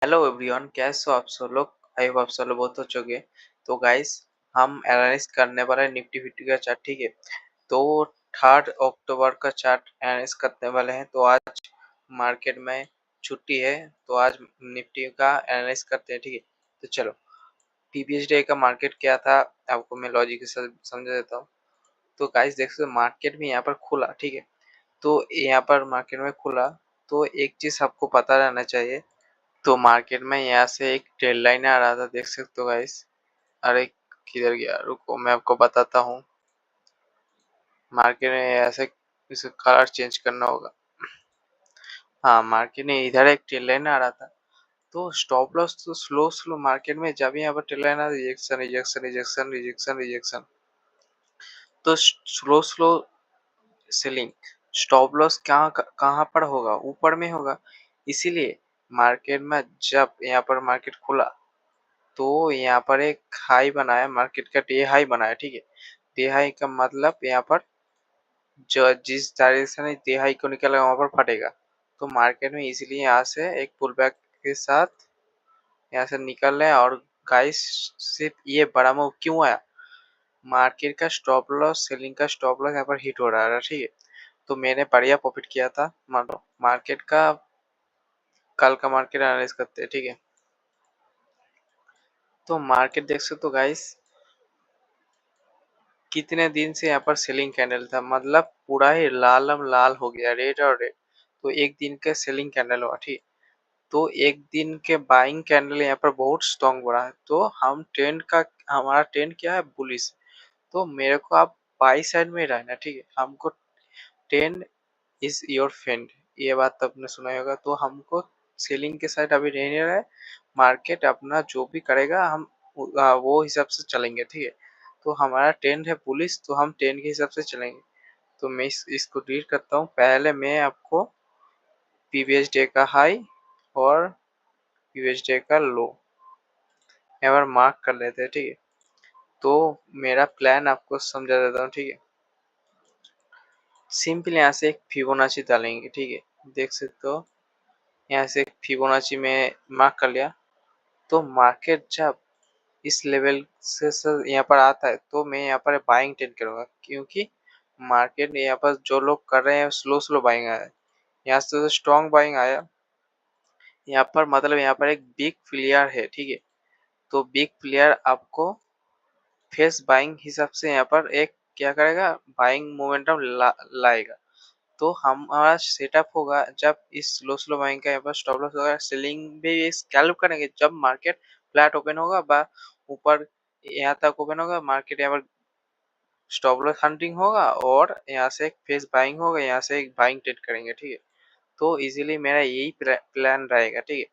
Hello everyone, कैसे हो आप सब लोग। आई होप आप सब लोग बहुत अच्छे होंगे। तो गाइस, हम एनालाइज करने वाले हैं निफ्टी फिफ्टी का चार्ट। ठीक है, तो 3 अक्टूबर का चार्ट एनालाइज करने वाले हैं। तो आज मार्केट में छुट्टी है, तो आज निफ्टी का एनालाइज करते हैं। ठीक है, तो चलो प्रीवियस डे का मार्केट क्या था आपको मैं लॉजिक के साथ समझा देता हूँ। तो गाइस देख सकते हो मार्केट में यहाँ पर खुला। ठीक है, तो यहाँ पर मार्केट में खुला, तो एक चीज आपको पता रहना चाहिए। तो मार्केट में यहाँ से एक ट्रेल लाइन आ रहा था, देख सकते हो गाइस। अरे किधर गया, रुको मैं आपको बताता हूँ। मार्केट में ऐसे इसे कलर चेंज करना होगा। हाँ, मार्केट में इधर एक ट्रेल लाइन आ रहा था, तो स्टॉप लॉस तो स्लो स्लो मार्केट में जब यहाँ पर ट्रेल लाइन आ rejection rejection rejection rejection rejection, तो slow slow selling. Stop loss कहाँ कहाँ पर होगा, ऊपर में होगा। इसीलिए मार्केट में जब यहाँ पर मार्केट खुला, तो यहाँ पर एक हाई बनाया, मार्केट का डे हाई बनाया। ठीक है, डे हाई का मतलब यहाँ पर जो जिस डायरेक्शन में डे हाई को निकलेगा वहां पर फटेगा। तो मार्केट में इसीलिए यहाँ से एक पुल बैक के साथ यहाँ से निकल रहे हैं। और गाइस, सिर्फ ये बड़ा मूव क्यों आया, मार्केट का स्टॉप लॉस, सेलिंग का स्टॉप लॉस यहाँ पर हिट हो रहा है। ठीक है, तो मैंने बढ़िया प्रॉफिट किया था। मान लो मार्केट का कल का मार्केट एनालाइज करते हैं। ठीक है, तो मार्केट देख सकते हो गाइस, कितने दिन से यहाँ पर सेलिंग कैंडल था, मतलब पूरा ही लालम लाल हो गया, रेड और रेड। तो एक दिन का सेलिंग कैंडल हुआ। ठीक, तो एक दिन के बाइंग कैंडल यहाँ पर बहुत स्ट्रॉन्ग बढ़ा है। तो हम ट्रेंड का, हमारा ट्रेंड क्या है, बुलिश। तो मेरे को आप बाई साइड में रहना। ठीक है, हमको ट्रेंड इज योर फ्रेंड, ये बात तो आपने सुना ही होगा। तो हमको सेलिंग के साइड अभी रहने रहा है। मार्केट अपना जो भी करेगा हम वो हिसाब से चलेंगे। ठीक है, तो हमारा ट्रेंड है पुलिस, तो हम ट्रेंड के हिसाब से चलेंगे। तो मैं इसको रीड करता हूँ। पहले मैं आपको प्रीवियस डे का हाई और प्रीवियस डे का लो यहाँ पर मार्क कर लेते हैं। ठीक है, तो मेरा प्लान आपको समझा देता हूँ। ठीक है, सिंपल यहाँ से एक फिबोनाची डालेंगे। ठीक है, देख सकते हो यहाँ से एक फिबोनाची में मार्क कर लिया। तो मार्केट जब इस लेवल से सर यहाँ पर आता है, तो मैं यहाँ पर बाइंग टेंड करूंगा, क्योंकि मार्केट यहाँ पर जो लोग कर रहे हैं स्लो स्लो बाइंग आया है। यहाँ से तो स्ट्रॉन्ग बाइंग आया यहाँ पर, मतलब यहाँ पर एक बिग प्लेयर है। ठीक है, तो बिग प्लेयर आपको फेस बाइंग हिसाब से यहाँ पर एक क्या करेगा, बाइंग मोमेंटम लाएगा। तो हमारा सेटअप होगा जब इस स्लो स्लो बाइंग का यहाँ पर स्टॉप लॉस होगा, सेलिंग भी स्कैल्प करेंगे जब मार्केट फ्लैट ओपन होगा बा ऊपर यहाँ तक ओपन होगा, मार्केट यहाँ पर स्टॉप लॉस हंटिंग होगा और यहाँ से एक फेस बाइंग होगा, यहाँ से एक बाइंग ट्रेड करेंगे। ठीक है, तो इजीली मेरा यही प्लान रहेगा। ठीक है,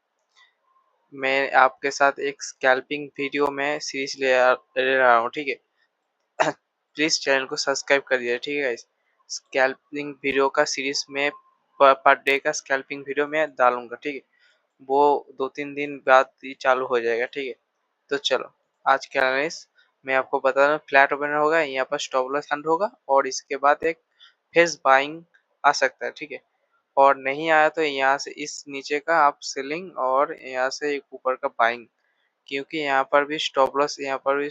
मैं आपके साथ एक स्कैल्पिंग वीडियो में सीरीज ले रहा हूँ। ठीक है, प्लीज चैनल को सब्सक्राइब कर दीजिए। ठीक है, स्कैल्पिंग वीडियो का सीरीज में पर डे का स्कैल्पिंग वीडियो में डालूंगा। ठीक है, वो 2-3 दिन बाद ही चालू हो जाएगा। ठीक है, तो चलो आज का एनालिसिस मैं आपको बता रहा हूँ। फ्लैट ओपनर होगा, यहाँ पर स्टॉप लॉस हंट होगा और इसके बाद एक फेस बाइंग आ सकता है। ठीक है, और नहीं आया तो यहाँ से इस नीचे का आप सेलिंग और यहाँ से एक ऊपर का बाइंग, क्योंकि यहाँ पर भी स्टॉप लॉस, यहाँ पर भी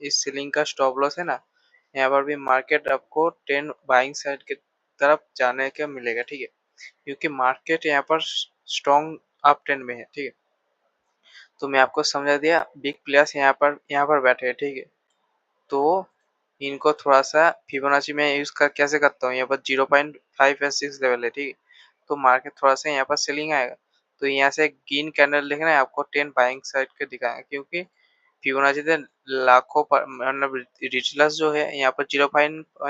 इस सेलिंग का स्टॉप लॉस है ना, यहाँ पर भी मार्केट आपको 10 बाइंग साइड की तरफ जाने का मिलेगा। ठीक है, क्योंकि मार्केट यहाँ पर स्ट्रॉन्ग अप ट्रेंड में है। ठीक है, तो मैं आपको समझा दिया। बिग प्लेयर्स यहाँ पर बैठे हैं। ठीक है, तो इनको थोड़ा सा फिबोनाची में यूज कर कैसे करता हूँ, यहाँ पर 0.5 या 6 लेवल है। ठीक है, तो मार्केट थोड़ा सा यहाँ पर सेलिंग आएगा, तो यहाँ से ग्रीन कैंडल देखना है आपको 10 बाइंग साइड के दिखाएंगे, क्योंकि फिबोनाची से लाखों पर मतलब रिटेलर्स जो है यहाँ पर 0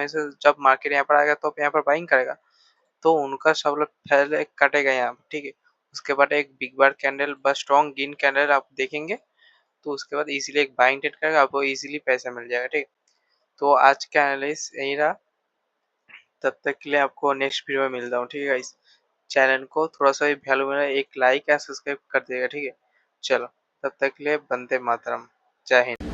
से जब मार्केट यहाँ पर आएगा तो यहाँ पर बाइंग करेगा, तो उनका सब लोग पहले कटेगा यहाँ पर। ठीक है, उसके बाद एक बिग बार कैंडल बस स्ट्रॉन्ग ग्रीन कैंडल आप देखेंगे, तो उसके बाद इजीली एक बाइंग ट्रेड करेगा, आपको इजीली पैसा मिल जाएगा। ठीक है, तो आज का एनालिसिस यही रहा। तब तक के लिए आपको नेक्स्ट वीडियो में मिलता हूँ। ठीक है गाइस, चैनल को थोड़ा सा भी वैल्यू मिला, एक लाइक या सब्सक्राइब कर दिएगा। ठीक है, चलो तब तक के लिए वंदे मातरम, जय हिंद।